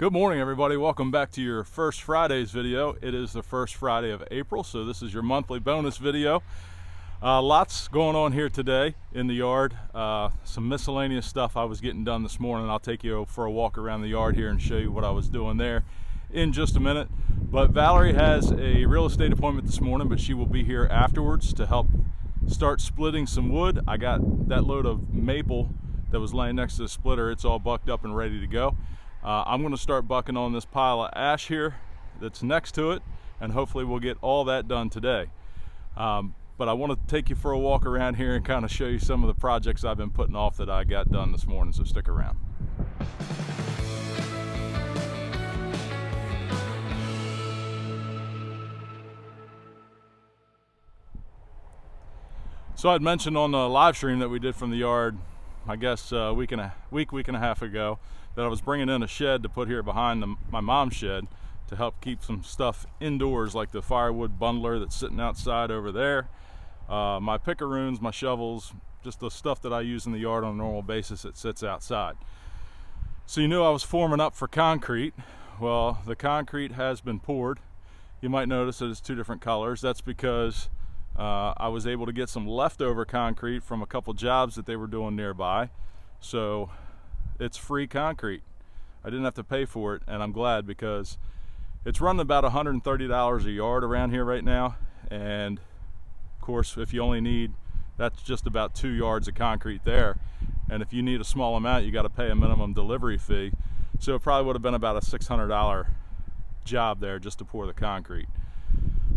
Good morning, everybody. Welcome back to your First Fridays video. It is the first Friday of April, so this is your monthly bonus video. Lots going on here today in the yard. Some miscellaneous stuff I was getting done this morning. I'll take you for a walk around the yard here and show you what I was doing there in just a minute. But Valerie has a real estate appointment this morning, but she will be here afterwards to help start splitting some wood. I got that load of maple that was laying next to the splitter. It's all bucked up and ready to go. I'm going to start bucking on this pile of ash here that's next to it, and hopefully we'll get all that done today. But I want to take you for a walk around here and kind of show you some of the projects I've been putting off that I got done this morning, so stick around. So I'd mentioned on the live stream that we did from the yard, I guess a week and a half ago, that I was bringing in a shed to put here behind my mom's shed to help keep some stuff indoors, like the firewood bundler that's sitting outside over there, my pickaroons, my shovels, just the stuff that I use in the yard on a normal basis that sits outside. So you knew I was forming up for concrete. Well, the concrete has been poured. You might notice that it's two different colors. That's because I was able to get some leftover concrete from a couple jobs that they were doing nearby. So it's free concrete. I didn't have to pay for it, and I'm glad, because it's running about $130 a yard around here right now. And of course, if you only need, that's just about 2 yards of concrete there. And if you need a small amount, you got to pay a minimum delivery fee. So it probably would have been about a $600 job there just to pour the concrete.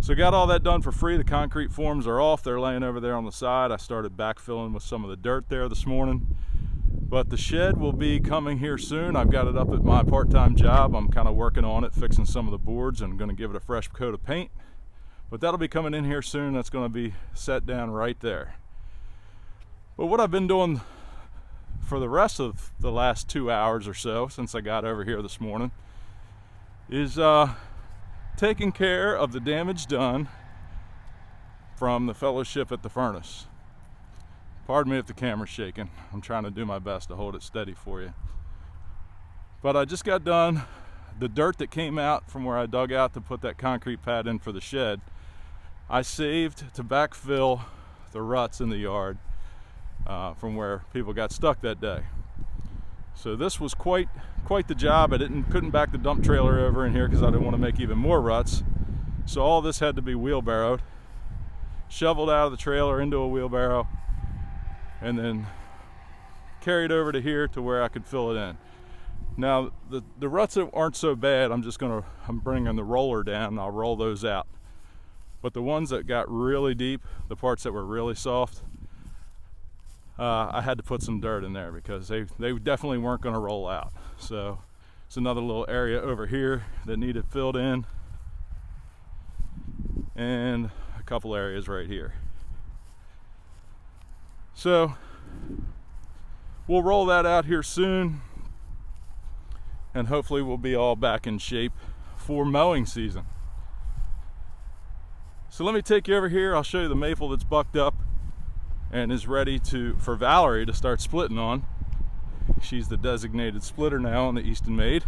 So got all that done for free. The concrete forms are off. They're laying over there on the side. I started backfilling with some of the dirt there this morning. But the shed will be coming here soon. I've got it up at my part-time job. I'm kind of working on it, fixing some of the boards, and going to give it a fresh coat of paint. But that'll be coming in here soon. That's going to be set down right there. But what I've been doing for the rest of the last 2 hours or so since I got over here this morning is taking care of the damage done from the fellowship at the furnace. Pardon me if the camera's shaking. I'm trying to do my best to hold it steady for you. But I just got done. The dirt that came out from where I dug out to put that concrete pad in for the shed, I saved to backfill the ruts in the yard from where people got stuck that day. So this was quite the job. I couldn't back the dump trailer over in here because I didn't want to make even more ruts. So all this had to be wheelbarrowed, shoveled out of the trailer into a wheelbarrow, and then carried over to here to where I could fill it in. Now the ruts aren't so bad. I'm bringing the roller down and I'll roll those out. But the ones that got really deep, the parts that were really soft, I had to put some dirt in there because they definitely weren't going to roll out. So it's another little area over here that needed filled in, and a couple areas right here. So we'll roll that out here soon, and hopefully we'll be all back in shape for mowing season. So let me take you over here. I'll show you the maple that's bucked up and is ready for Valerie to start splitting on. She's the designated splitter now on the Eastonmade.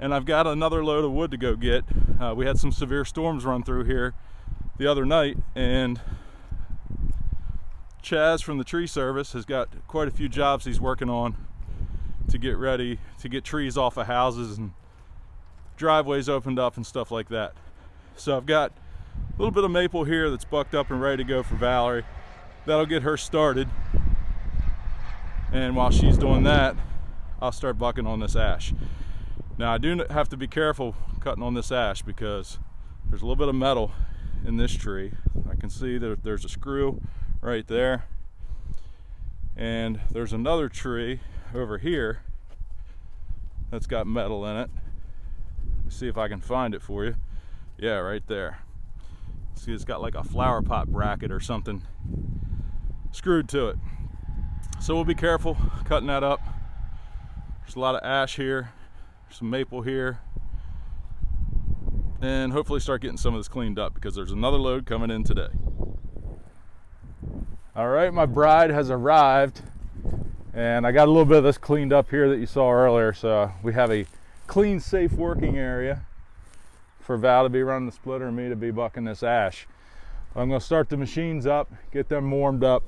And I've got another load of wood to go get. We had some severe storms run through here the other night, and Chaz from the tree service has got quite a few jobs he's working on to get ready to get trees off of houses and driveways opened up and stuff like that. So I've got a little bit of maple here that's bucked up and ready to go for Valerie. That'll get her started. And while she's doing that, I'll start bucking on this ash. Now I do have to be careful cutting on this ash because there's a little bit of metal in this tree. I can see that there's a screw right there. And there's another tree over here that's got metal in it. Let's see if I can find it for you. Yeah, right there. See, it's got like a flower pot bracket or something screwed to it. So we'll be careful cutting that up. There's a lot of ash here, there's some maple here, and hopefully start getting some of this cleaned up because there's another load coming in today. All right, my bride has arrived, And I got a little bit of this cleaned up here that you saw earlier, so we have a clean, safe working area for Val to be running the splitter and me to be bucking this ash. I'm going to start the machines up, get them warmed up,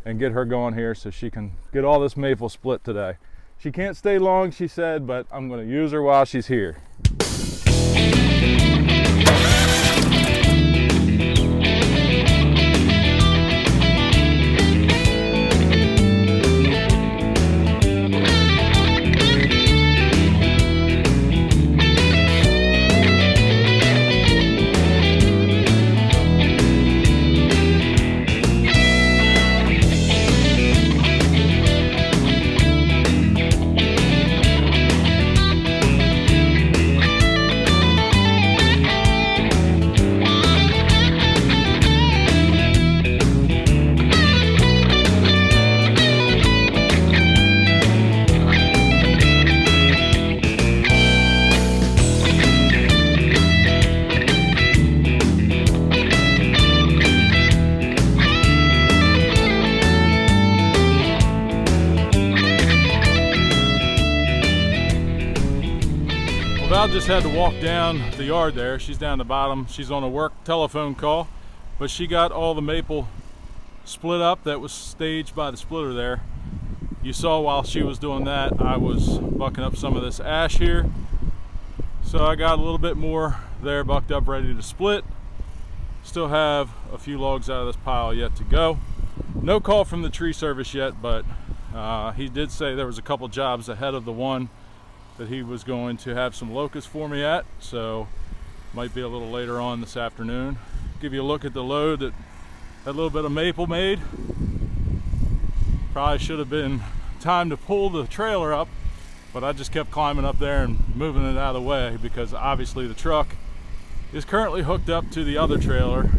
and get her going here so she can get all this maple split today. She can't stay long, she said, but I'm going to use her while she's here. Val just had to walk down the yard there. She's down the bottom. She's on a work telephone call, but she got all the maple split up that was staged by the splitter there. You saw while she was doing that, I was bucking up some of this ash here. So I got a little bit more there bucked up, ready to split. Still have a few logs out of this pile yet to go. No call from the tree service yet, but he did say there was a couple jobs ahead of the one that he was going to have some locusts for me at, so might be a little later on this afternoon. Give you a look at the load that a little bit of maple made. Probably should have been time to pull the trailer up, but I just kept climbing up there and moving it out of the way because obviously the truck is currently hooked up to the other trailer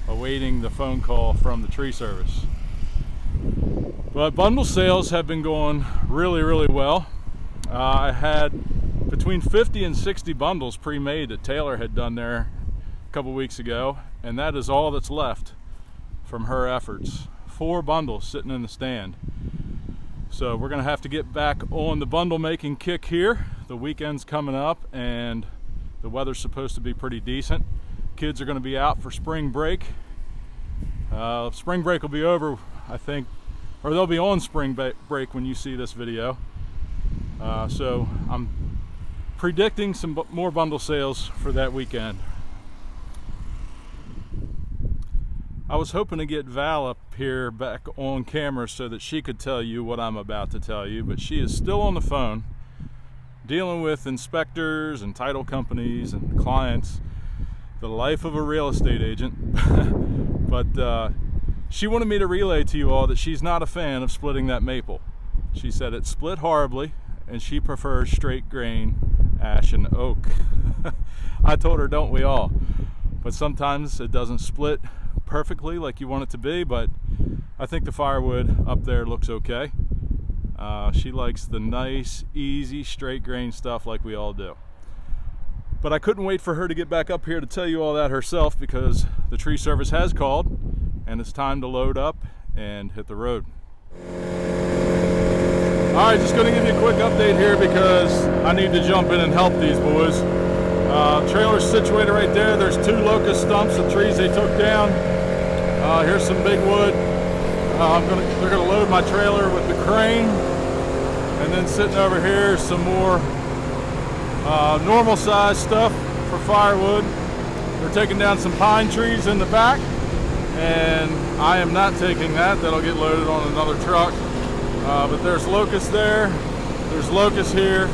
awaiting the phone call from the tree service. But bundle sales have been going really well. I had between 50 and 60 bundles pre-made that Taylor had done there a couple weeks ago, and that is all that's left from her efforts. 4 bundles sitting in the stand. So we're gonna have to get back on the bundle making kick here. The weekend's coming up and the weather's supposed to be pretty decent. Kids are gonna be out for spring break. Spring break will be over, I think, or they'll be on spring break when you see this video. So I'm predicting some more bundle sales for that weekend. I was hoping to get Val up here back on camera so that she could tell you what I'm about to tell you, but she is still on the phone dealing with inspectors and title companies and clients. The life of a real estate agent. But she wanted me to relay to you all that she's not a fan of splitting that maple. She said it split horribly and she prefers straight grain ash and oak. I told her, don't we all? But sometimes it doesn't split perfectly like you want it to be, but I think the firewood up there looks okay. She likes the nice, easy, straight grain stuff like we all do. But I couldn't wait for her to get back up here to tell you all that herself because the tree service has called and it's time to load up and hit the road. Alright, just going to give you a quick update here because I need to jump in and help these boys. Trailer's situated right there. There's 2 locust stumps of trees they took down. Here's some big wood. They're going to load my trailer with the crane. And then sitting over here is some more normal size stuff for firewood. They're taking down some pine trees in the back. And I am not taking that. That'll get loaded on another truck. But there's locusts there's locusts here,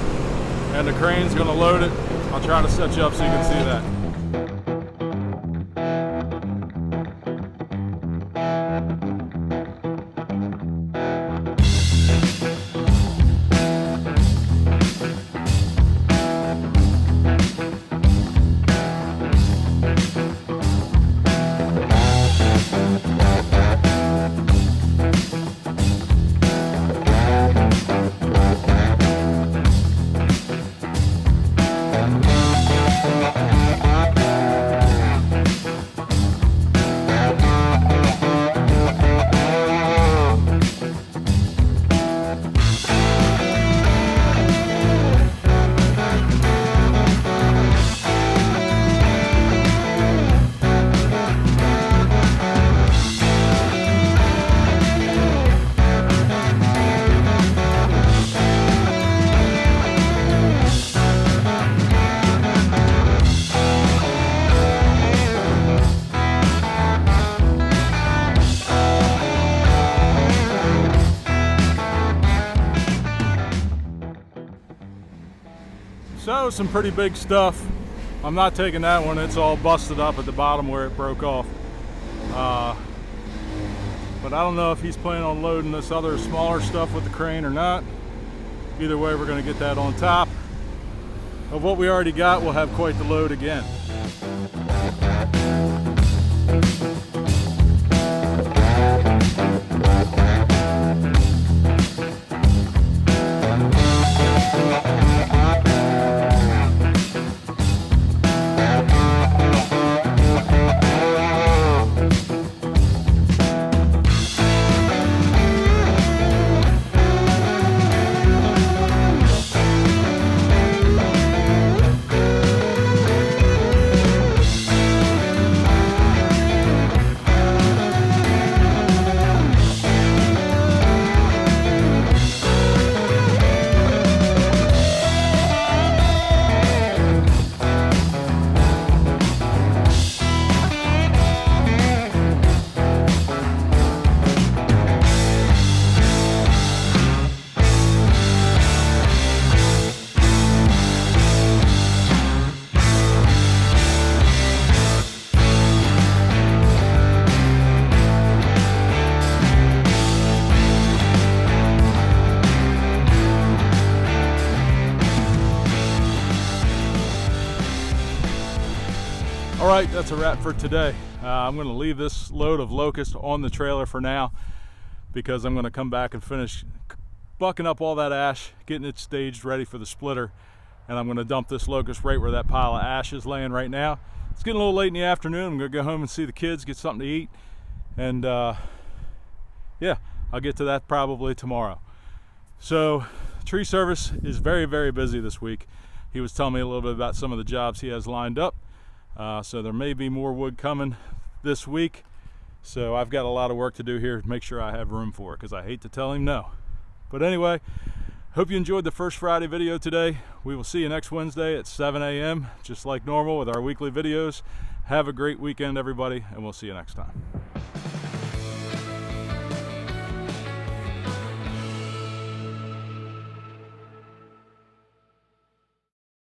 and the crane's gonna load it. I'll try to set you up so you can see that. So some pretty big stuff. I'm not taking that one. It's all busted up at the bottom where it broke off. But I don't know if he's planning on loading this other smaller stuff with the crane or not. Either way, we're going to get that on top of what we already got. We'll have quite the load again. All right, that's a wrap for today. I'm going to leave this load of locust on the trailer for now because I'm going to come back and finish bucking up all that ash, getting it staged ready for the splitter, and I'm going to dump this locust right where that pile of ash is laying right now. It's getting a little late in the afternoon. I'm going to go home and see the kids, get something to eat, and yeah, I'll get to that probably tomorrow. So tree service is very, very busy this week. He was telling me a little bit about some of the jobs he has lined up. So there may be more wood coming this week. So I've got a lot of work to do here to make sure I have room for it because I hate to tell him no. But anyway, hope you enjoyed the first Friday video today. We will see you next Wednesday at 7 a.m. just like normal with our weekly videos. Have a great weekend, everybody, and we'll see you next time.